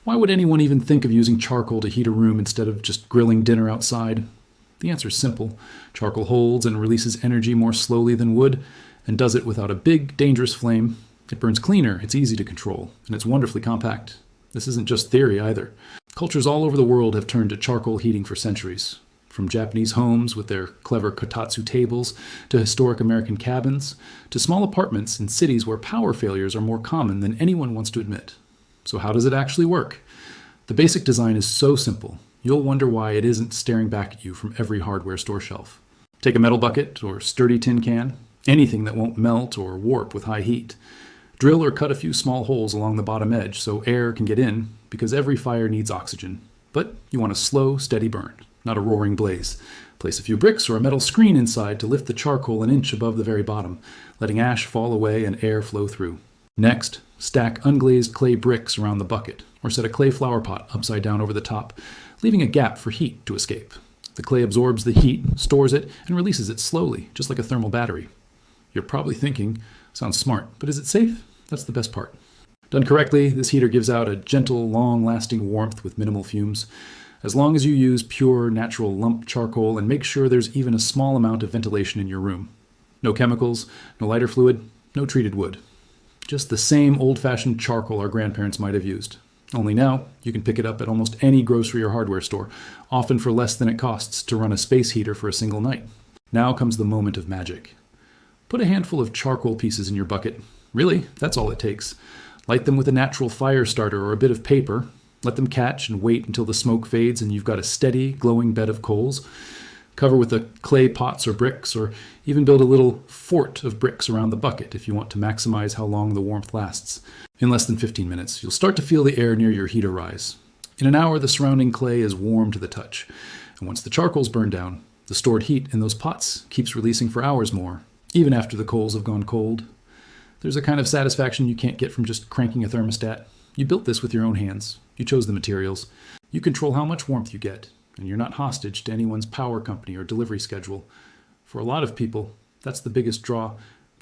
Why would anyone even think of using charcoal to heat a room instead of just grilling dinner outside? The answer is simple. Charcoal holds and releases energy more slowly than wood, and does it without a big, dangerous flame. It burns cleaner, it's easy to control, and it's wonderfully compact. This isn't just theory either. Cultures all over the world have turned to charcoal heating for centuries. From Japanese homes with their clever kotatsu tables, to historic American cabins, to small apartments in cities where power failures are more common than anyone wants to admit. So how does it actually work? The basic design is so simple, you'll wonder why it isn't staring back at you from every hardware store shelf. Take a metal bucket or sturdy tin can, anything that won't melt or warp with high heat. Drill or cut a few small holes along the bottom edge so air can get in, because every fire needs oxygen. But you want a slow, steady burn, not a roaring blaze. Place a few bricks or a metal screen inside to lift the charcoal an inch above the very bottom, letting ash fall away and air flow through. Next, stack unglazed clay bricks around the bucket, or set a clay flower pot upside down over the top, leaving a gap for heat to escape. The clay absorbs the heat, stores it, and releases it slowly, just like a thermal battery. You're probably thinking, sounds smart, but is it safe? That's the best part. Done correctly, this heater gives out a gentle, long-lasting warmth with minimal fumes. As long as you use pure, natural lump charcoal and make sure there's even a small amount of ventilation in your room. No chemicals, no lighter fluid, no treated wood. Just the same old-fashioned charcoal our grandparents might have used. Only now, you can pick it up at almost any grocery or hardware store, often for less than it costs to run a space heater for a single night. Now comes the moment of magic. Put a handful of charcoal pieces in your bucket. Really, that's all it takes. Light them with a natural fire starter or a bit of paper. Let them catch and wait until the smoke fades and you've got a steady, glowing bed of coals. Cover with the clay pots or bricks, or even build a little fort of bricks around the bucket if you want to maximize how long the warmth lasts. In less than 15 minutes, you'll start to feel the air near your heater rise. In an hour, the surrounding clay is warm to the touch. And once the charcoal's burned down, the stored heat in those pots keeps releasing for hours more, even after the coals have gone cold. There's a kind of satisfaction you can't get from just cranking a thermostat. You built this with your own hands. You chose the materials. You control how much warmth you get, and you're not hostage to anyone's power company or delivery schedule. For a lot of people, that's the biggest draw,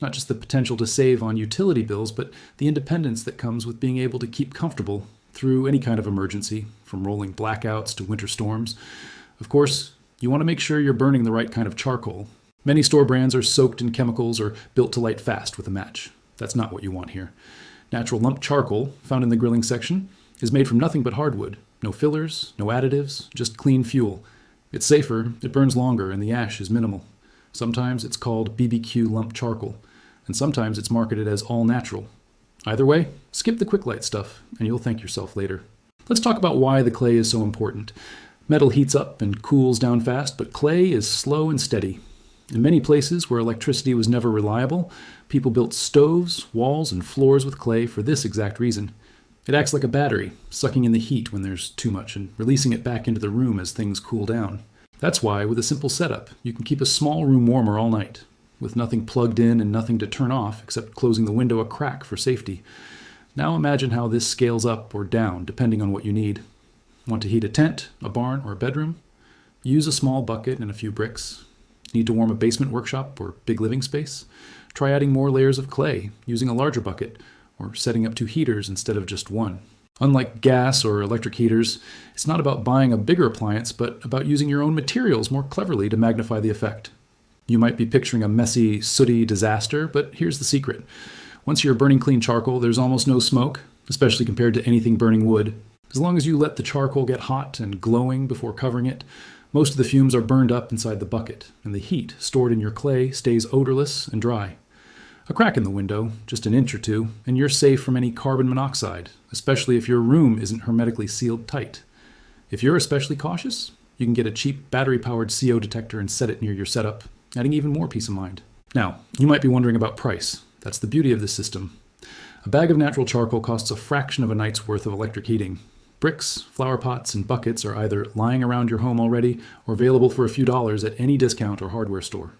not just the potential to save on utility bills, but the independence that comes with being able to keep comfortable through any kind of emergency, from rolling blackouts to winter storms. Of course, you want to make sure you're burning the right kind of charcoal. Many store brands are soaked in chemicals or built to light fast with a match. That's not what you want here. Natural lump charcoal, found in the grilling section, is made from nothing but hardwood. No fillers, no additives, just clean fuel. It's safer, it burns longer, and the ash is minimal. Sometimes it's called BBQ lump charcoal, and sometimes it's marketed as all natural. Either way, skip the quick light stuff, and you'll thank yourself later. Let's talk about why the clay is so important. Metal heats up and cools down fast, but clay is slow and steady. In many places where electricity was never reliable, people built stoves, walls, and floors with clay for this exact reason. It acts like a battery, sucking in the heat when there's too much and releasing it back into the room as things cool down. That's why, with a simple setup, you can keep a small room warmer all night, with nothing plugged in and nothing to turn off except closing the window a crack for safety. Now imagine how this scales up or down depending on what you need. Want to heat a tent, a barn, or a bedroom? Use a small bucket and a few bricks. Need to warm a basement workshop or big living space? Try adding more layers of clay, using a larger bucket, or setting up 2 heaters instead of just 1. Unlike gas or electric heaters, it's not about buying a bigger appliance, but about using your own materials more cleverly to magnify the effect. You might be picturing a messy, sooty disaster, but here's the secret. Once you're burning clean charcoal, there's almost no smoke, especially compared to anything burning wood. As long as you let the charcoal get hot and glowing before covering it, most of the fumes are burned up inside the bucket, and the heat stored in your clay stays odorless and dry. A crack in the window, just an inch or 2, and you're safe from any carbon monoxide, especially if your room isn't hermetically sealed tight. If you're especially cautious, you can get a cheap battery-powered CO detector and set it near your setup, adding even more peace of mind. Now, you might be wondering about price. That's the beauty of this system. A bag of natural charcoal costs a fraction of a night's worth of electric heating. Bricks, flower pots, and buckets are either lying around your home already or available for a few dollars at any discount or hardware store.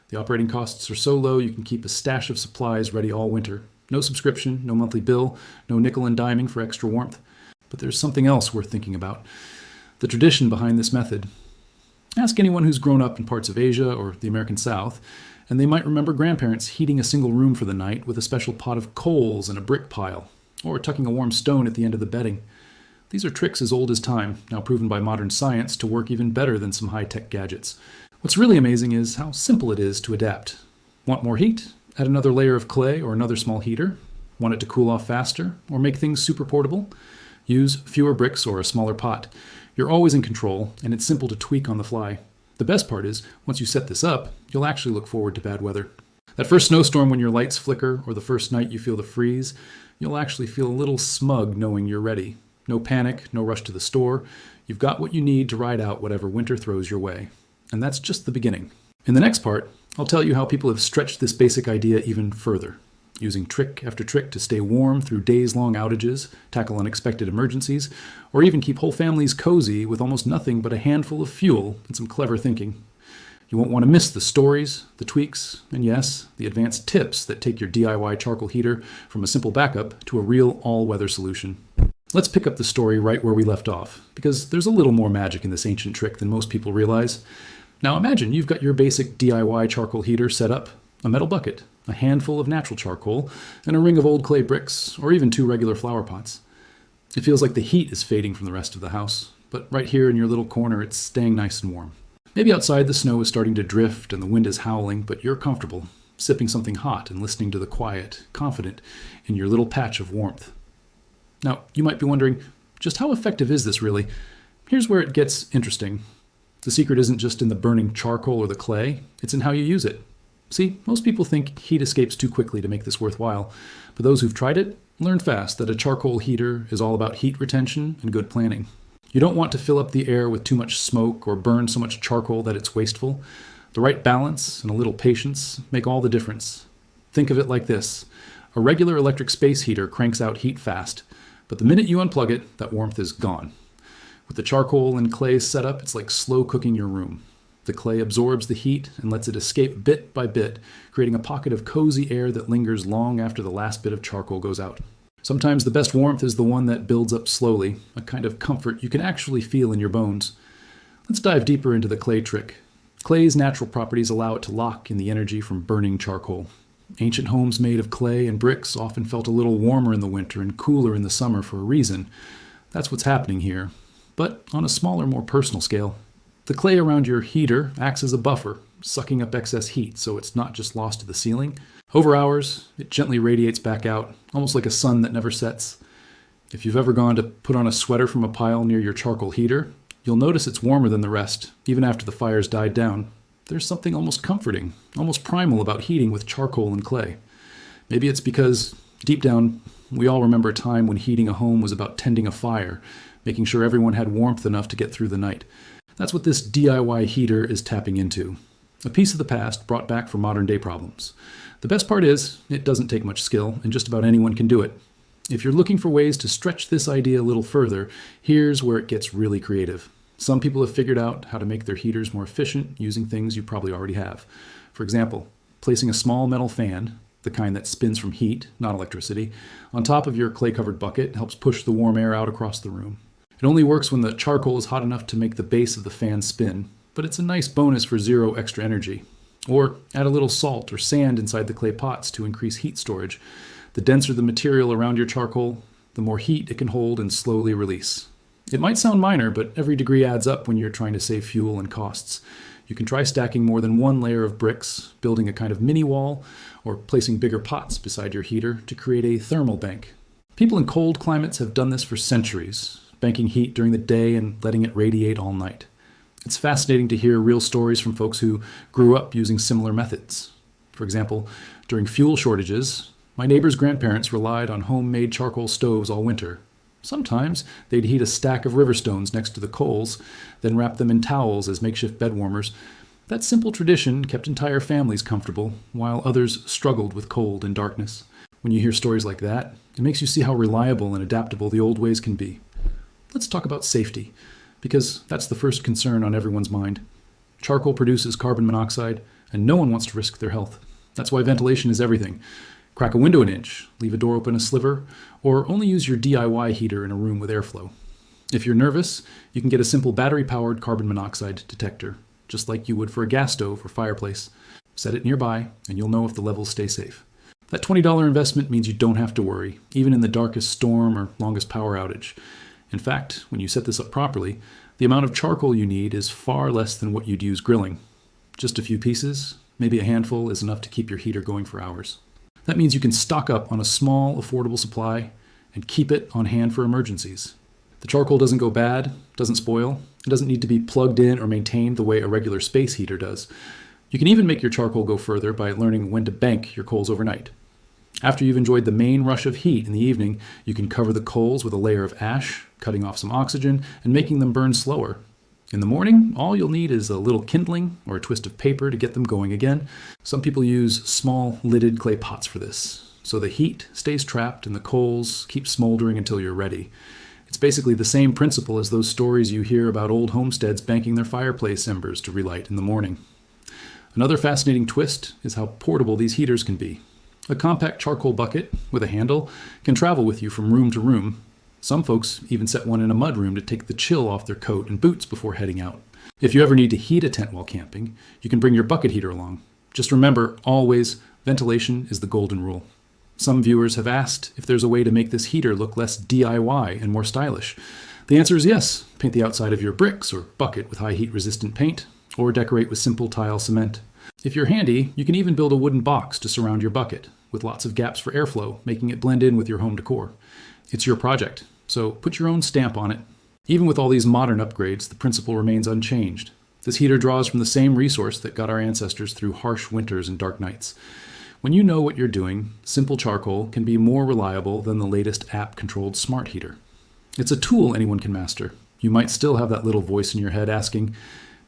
The operating costs are so low you can keep a stash of supplies ready all winter. No subscription, no monthly bill, no nickel and diming for extra warmth. But there's something else worth thinking about. The tradition behind this method. Ask anyone who's grown up in parts of Asia or the American South, and they might remember grandparents heating a single room for the night with a special pot of coals and a brick pile, or tucking a warm stone at the end of the bedding. These are tricks as old as time, now proven by modern science to work even better than some high-tech gadgets. What's really amazing is how simple it is to adapt. Want more heat? Add another layer of clay or another small heater. Want it to cool off faster or make things super portable? Use fewer bricks or a smaller pot. You're always in control, and it's simple to tweak on the fly. The best part is, once you set this up, you'll actually look forward to bad weather. That first snowstorm when your lights flicker, or the first night you feel the freeze, you'll actually feel a little smug knowing you're ready. No panic, no rush to the store. You've got what you need to ride out whatever winter throws your way. And that's just the beginning. In the next part, I'll tell you how people have stretched this basic idea even further, using trick after trick to stay warm through days-long outages, tackle unexpected emergencies, or even keep whole families cozy with almost nothing but a handful of fuel and some clever thinking. You won't want to miss the stories, the tweaks, and yes, the advanced tips that take your DIY charcoal heater from a simple backup to a real all-weather solution. Let's pick up the story right where we left off, because there's a little more magic in this ancient trick than most people realize. Now imagine you've got your basic DIY charcoal heater set up, a metal bucket, a handful of natural charcoal, and a ring of old clay bricks, or even 2 regular flower pots. It feels like the heat is fading from the rest of the house, but right here in your little corner it's staying nice and warm. Maybe outside the snow is starting to drift and the wind is howling, but you're comfortable, sipping something hot and listening to the quiet, confident in your little patch of warmth. Now, you might be wondering, just how effective is this really? Here's where it gets interesting. The secret isn't just in the burning charcoal or the clay, it's in how you use it. See, most people think heat escapes too quickly to make this worthwhile, but those who've tried it learn fast that a charcoal heater is all about heat retention and good planning. You don't want to fill up the air with too much smoke or burn so much charcoal that it's wasteful. The right balance and a little patience make all the difference. Think of it like this. A regular electric space heater cranks out heat fast, but the minute you unplug it, that warmth is gone. With the charcoal and clay set up, it's like slow cooking your room. The clay absorbs the heat and lets it escape bit by bit, creating a pocket of cozy air that lingers long after the last bit of charcoal goes out. Sometimes the best warmth is the one that builds up slowly, a kind of comfort you can actually feel in your bones. Let's dive deeper into the clay trick. Clay's natural properties allow it to lock in the energy from burning charcoal. Ancient homes made of clay and bricks often felt a little warmer in the winter and cooler in the summer for a reason. That's what's happening here, but on a smaller, more personal scale. The clay around your heater acts as a buffer, sucking up excess heat so it's not just lost to the ceiling. Over hours, it gently radiates back out, almost like a sun that never sets. If you've ever gone to put on a sweater from a pile near your charcoal heater, you'll notice it's warmer than the rest, even after the fire's died down. There's something almost comforting, almost primal about heating with charcoal and clay. Maybe it's because, deep down, we all remember a time when heating a home was about tending a fire, making sure everyone had warmth enough to get through the night. That's what this DIY heater is tapping into. A piece of the past brought back for modern-day problems. The best part is, it doesn't take much skill, and just about anyone can do it. If you're looking for ways to stretch this idea a little further, here's where it gets really creative. Some people have figured out how to make their heaters more efficient using things you probably already have. For example, placing a small metal fan, the kind that spins from heat, not electricity, on top of your clay-covered bucket helps push the warm air out across the room. It only works when the charcoal is hot enough to make the base of the fan spin, but it's a nice bonus for 0 extra energy. Or add a little salt or sand inside the clay pots to increase heat storage. The denser the material around your charcoal, the more heat it can hold and slowly release. It might sound minor, but every degree adds up when you're trying to save fuel and costs. You can try stacking more than 1 layer of bricks, building a kind of mini wall, or placing bigger pots beside your heater to create a thermal bank. People in cold climates have done this for centuries, banking heat during the day and letting it radiate all night. It's fascinating to hear real stories from folks who grew up using similar methods. For example, during fuel shortages, my neighbor's grandparents relied on homemade charcoal stoves all winter. Sometimes they'd heat a stack of river stones next to the coals, then wrap them in towels as makeshift bed warmers. That simple tradition kept entire families comfortable, while others struggled with cold and darkness. When you hear stories like that, it makes you see how reliable and adaptable the old ways can be. Let's talk about safety, because that's the first concern on everyone's mind. Charcoal produces carbon monoxide, and no one wants to risk their health. That's why ventilation is everything. Crack a window an inch, leave a door open a sliver, or only use your DIY heater in a room with airflow. If you're nervous, you can get a simple battery-powered carbon monoxide detector, just like you would for a gas stove or fireplace. Set it nearby, and you'll know if the levels stay safe. That $20 investment means you don't have to worry, even in the darkest storm or longest power outage. In fact, when you set this up properly, the amount of charcoal you need is far less than what you'd use grilling. Just a few pieces, maybe a handful, is enough to keep your heater going for hours. That means you can stock up on a small, affordable supply and keep it on hand for emergencies. The charcoal doesn't go bad, doesn't spoil, it doesn't need to be plugged in or maintained the way a regular space heater does. You can even make your charcoal go further by learning when to bank your coals overnight. After you've enjoyed the main rush of heat in the evening, you can cover the coals with a layer of ash, cutting off some oxygen and making them burn slower. In the morning, all you'll need is a little kindling or a twist of paper to get them going again. Some people use small lidded clay pots for this, so the heat stays trapped and the coals keep smoldering until you're ready. It's basically the same principle as those stories you hear about old homesteads banking their fireplace embers to relight in the morning. Another fascinating twist is how portable these heaters can be. A compact charcoal bucket with a handle can travel with you from room to room. Some folks even set one in a mudroom to take the chill off their coat and boots before heading out. If you ever need to heat a tent while camping, you can bring your bucket heater along. Just remember, always, ventilation is the golden rule. Some viewers have asked if there's a way to make this heater look less DIY and more stylish. The answer is yes. Paint the outside of your bricks or bucket with high heat resistant paint, or decorate with simple tile cement. If you're handy, you can even build a wooden box to surround your bucket, with lots of gaps for airflow, making it blend in with your home decor. It's your project, so put your own stamp on it. Even with all these modern upgrades, the principle remains unchanged. This heater draws from the same resource that got our ancestors through harsh winters and dark nights. When you know what you're doing, simple charcoal can be more reliable than the latest app-controlled smart heater. It's a tool anyone can master. You might still have that little voice in your head asking,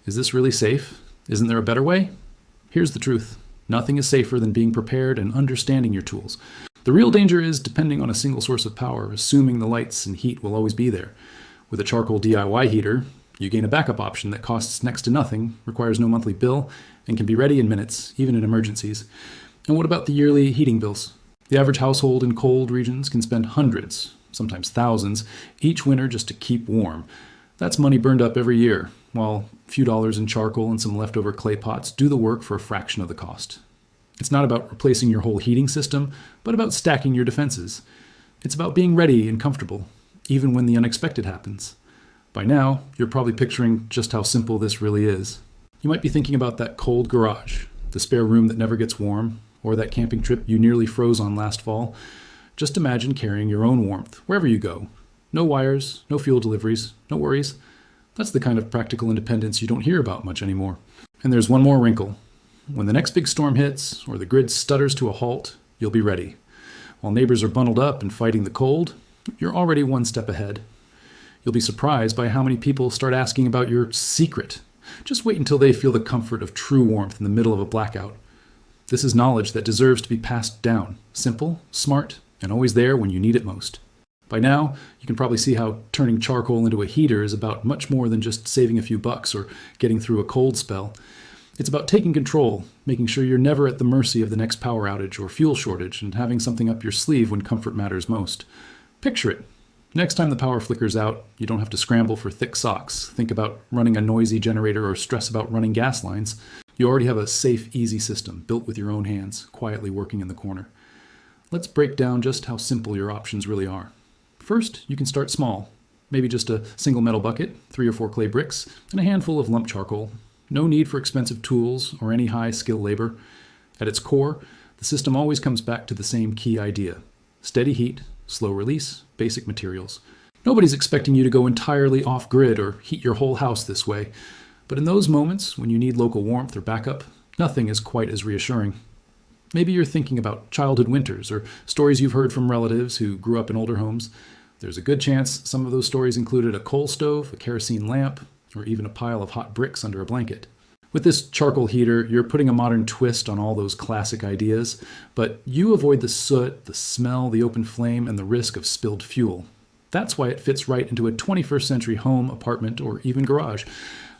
is this really safe? Isn't there a better way? Here's the truth. Nothing is safer than being prepared and understanding your tools. The real danger is depending on a single source of power, assuming the lights and heat will always be there. With a charcoal DIY heater, you gain a backup option that costs next to nothing, requires no monthly bill, and can be ready in minutes, even in emergencies. And what about the yearly heating bills? The average household in cold regions can spend hundreds, sometimes thousands, each winter just to keep warm. That's money burned up every year, while a few dollars in charcoal and some leftover clay pots do the work for a fraction of the cost. It's not about replacing your whole heating system, but about stacking your defenses. It's about being ready and comfortable, even when the unexpected happens. By now, you're probably picturing just how simple this really is. You might be thinking about that cold garage, the spare room that never gets warm, or that camping trip you nearly froze on last fall. Just imagine carrying your own warmth wherever you go. No wires, no fuel deliveries, no worries. That's the kind of practical independence you don't hear about much anymore. And there's one more wrinkle. When the next big storm hits, or the grid stutters to a halt, you'll be ready. While neighbors are bundled up and fighting the cold, you're already one step ahead. You'll be surprised by how many people start asking about your secret. Just wait until they feel the comfort of true warmth in the middle of a blackout. This is knowledge that deserves to be passed down. Simple, smart, and always there when you need it most. By now, you can probably see how turning charcoal into a heater is about much more than just saving a few bucks or getting through a cold spell. It's about taking control, making sure you're never at the mercy of the next power outage or fuel shortage, and having something up your sleeve when comfort matters most. Picture it. Next time the power flickers out, you don't have to scramble for thick socks, think about running a noisy generator, or stress about running gas lines. You already have a safe, easy system built with your own hands, quietly working in the corner. Let's break down just how simple your options really are. First, you can start small. Maybe just a single metal bucket, 3 or 4 clay bricks, and a handful of lump charcoal. No need for expensive tools or any high-skill labor. At its core, the system always comes back to the same key idea. Steady heat, slow release, basic materials. Nobody's expecting you to go entirely off-grid or heat your whole house this way. But in those moments, when you need local warmth or backup, nothing is quite as reassuring. Maybe you're thinking about childhood winters or stories you've heard from relatives who grew up in older homes. There's a good chance some of those stories included a coal stove, a kerosene lamp, or even a pile of hot bricks under a blanket. With this charcoal heater, you're putting a modern twist on all those classic ideas, but you avoid the soot, the smell, the open flame, and the risk of spilled fuel. That's why it fits right into a 21st century home, apartment, or even garage.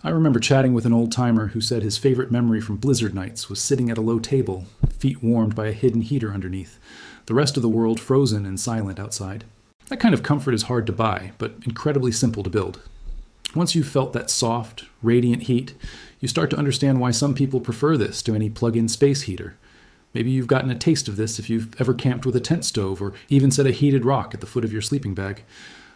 I remember chatting with an old-timer who said his favorite memory from blizzard nights was sitting at a low table, feet warmed by a hidden heater underneath, the rest of the world frozen and silent outside. That kind of comfort is hard to buy, but incredibly simple to build. Once you've felt that soft, radiant heat, you start to understand why some people prefer this to any plug-in space heater. Maybe you've gotten a taste of this if you've ever camped with a tent stove or even set a heated rock at the foot of your sleeping bag.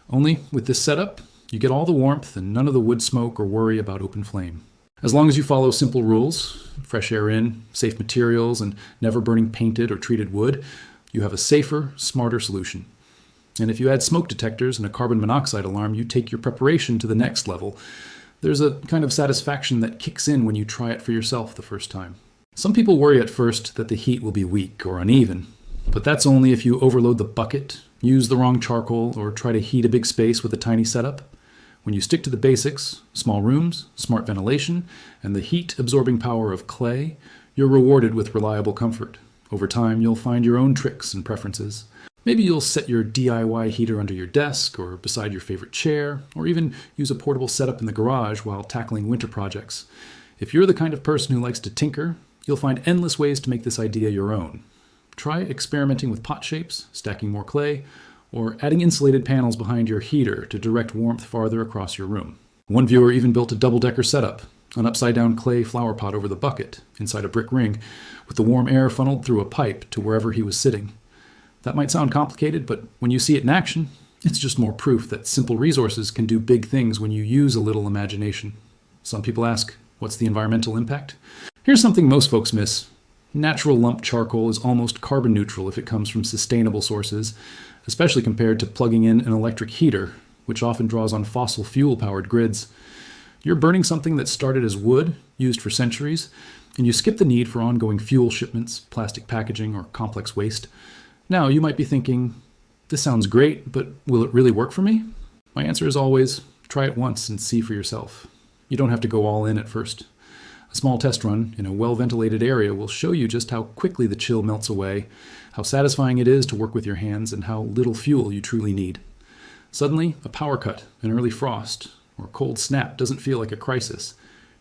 Only with this setup, you get all the warmth and none of the wood smoke or worry about open flame. As long as you follow simple rules, fresh air in, safe materials, and never burning painted or treated wood, you have a safer, smarter solution. And if you add smoke detectors and a carbon monoxide alarm, you take your preparation to the next level. There's a kind of satisfaction that kicks in when you try it for yourself the first time. Some people worry at first that the heat will be weak or uneven, but that's only if you overload the bucket, use the wrong charcoal, or try to heat a big space with a tiny setup. When you stick to the basics, small rooms, smart ventilation, and the heat-absorbing power of clay, you're rewarded with reliable comfort. Over time, you'll find your own tricks and preferences. Maybe you'll set your DIY heater under your desk or beside your favorite chair, or even use a portable setup in the garage while tackling winter projects. If you're the kind of person who likes to tinker, you'll find endless ways to make this idea your own. Try experimenting with pot shapes, stacking more clay, or adding insulated panels behind your heater to direct warmth farther across your room. One viewer even built a double-decker setup, an upside-down clay flower pot over the bucket, inside a brick ring, with the warm air funneled through a pipe to wherever he was sitting. That might sound complicated, but when you see it in action, it's just more proof that simple resources can do big things when you use a little imagination. Some people ask, what's the environmental impact? Here's something most folks miss. Natural lump charcoal is almost carbon neutral if it comes from sustainable sources, especially compared to plugging in an electric heater, which often draws on fossil fuel-powered grids. You're burning something that started as wood, used for centuries, and you skip the need for ongoing fuel shipments, plastic packaging, or complex waste. Now, you might be thinking, this sounds great, but will it really work for me? My answer is always, try it once and see for yourself. You don't have to go all in at first. A small test run in a well-ventilated area will show you just how quickly the chill melts away, how satisfying it is to work with your hands, and how little fuel you truly need. Suddenly, a power cut, an early frost, or a cold snap doesn't feel like a crisis.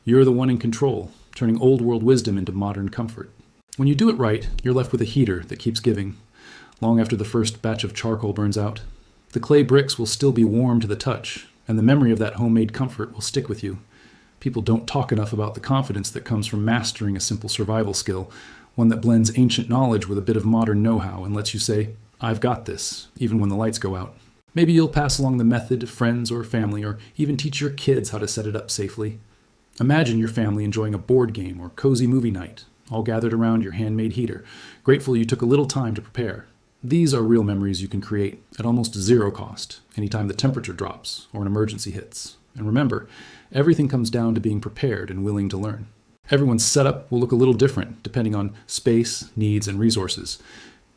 You're the one in control, turning old-world wisdom into modern comfort. When you do it right, you're left with a heater that keeps giving. Long after the first batch of charcoal burns out, the clay bricks will still be warm to the touch, and the memory of that homemade comfort will stick with you. People don't talk enough about the confidence that comes from mastering a simple survival skill, one that blends ancient knowledge with a bit of modern know-how and lets you say, I've got this, even when the lights go out. Maybe you'll pass along the method to friends or family, or even teach your kids how to set it up safely. Imagine your family enjoying a board game or cozy movie night, all gathered around your handmade heater, grateful you took a little time to prepare. These are real memories you can create at almost zero cost, anytime the temperature drops or an emergency hits. And remember, everything comes down to being prepared and willing to learn. Everyone's setup will look a little different depending on space, needs, and resources.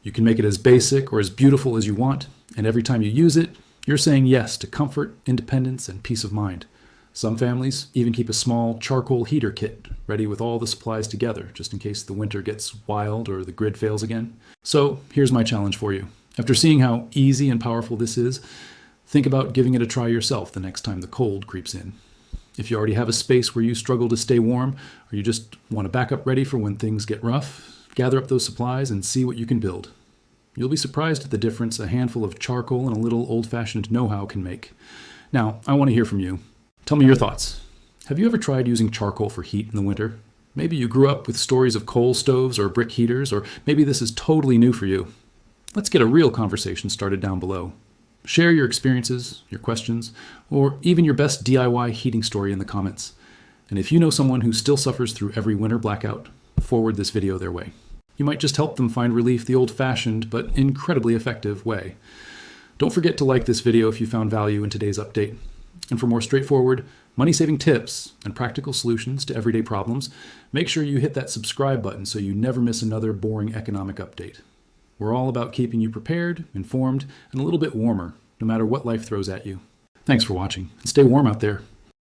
You can make it as basic or as beautiful as you want, and every time you use it, you're saying yes to comfort, independence, and peace of mind. Some families even keep a small charcoal heater kit ready with all the supplies together, just in case the winter gets wild or the grid fails again. So here's my challenge for you. After seeing how easy and powerful this is, think about giving it a try yourself the next time the cold creeps in. If you already have a space where you struggle to stay warm, or you just want a backup ready for when things get rough, gather up those supplies and see what you can build. You'll be surprised at the difference a handful of charcoal and a little old-fashioned know-how can make. Now, I want to hear from you. Tell me your thoughts. Have you ever tried using charcoal for heat in the winter? Maybe you grew up with stories of coal stoves or brick heaters, or maybe this is totally new for you. Let's get a real conversation started down below. Share your experiences, your questions, or even your best DIY heating story in the comments. And if you know someone who still suffers through every winter blackout, forward this video their way. You might just help them find relief the old-fashioned but incredibly effective way. Don't forget to like this video if you found value in today's update. And for more straightforward, money-saving tips and practical solutions to everyday problems, make sure you hit that subscribe button so you never miss another boring economic update. We're all about keeping you prepared, informed, and a little bit warmer, no matter what life throws at you. Thanks for watching, and stay warm out there.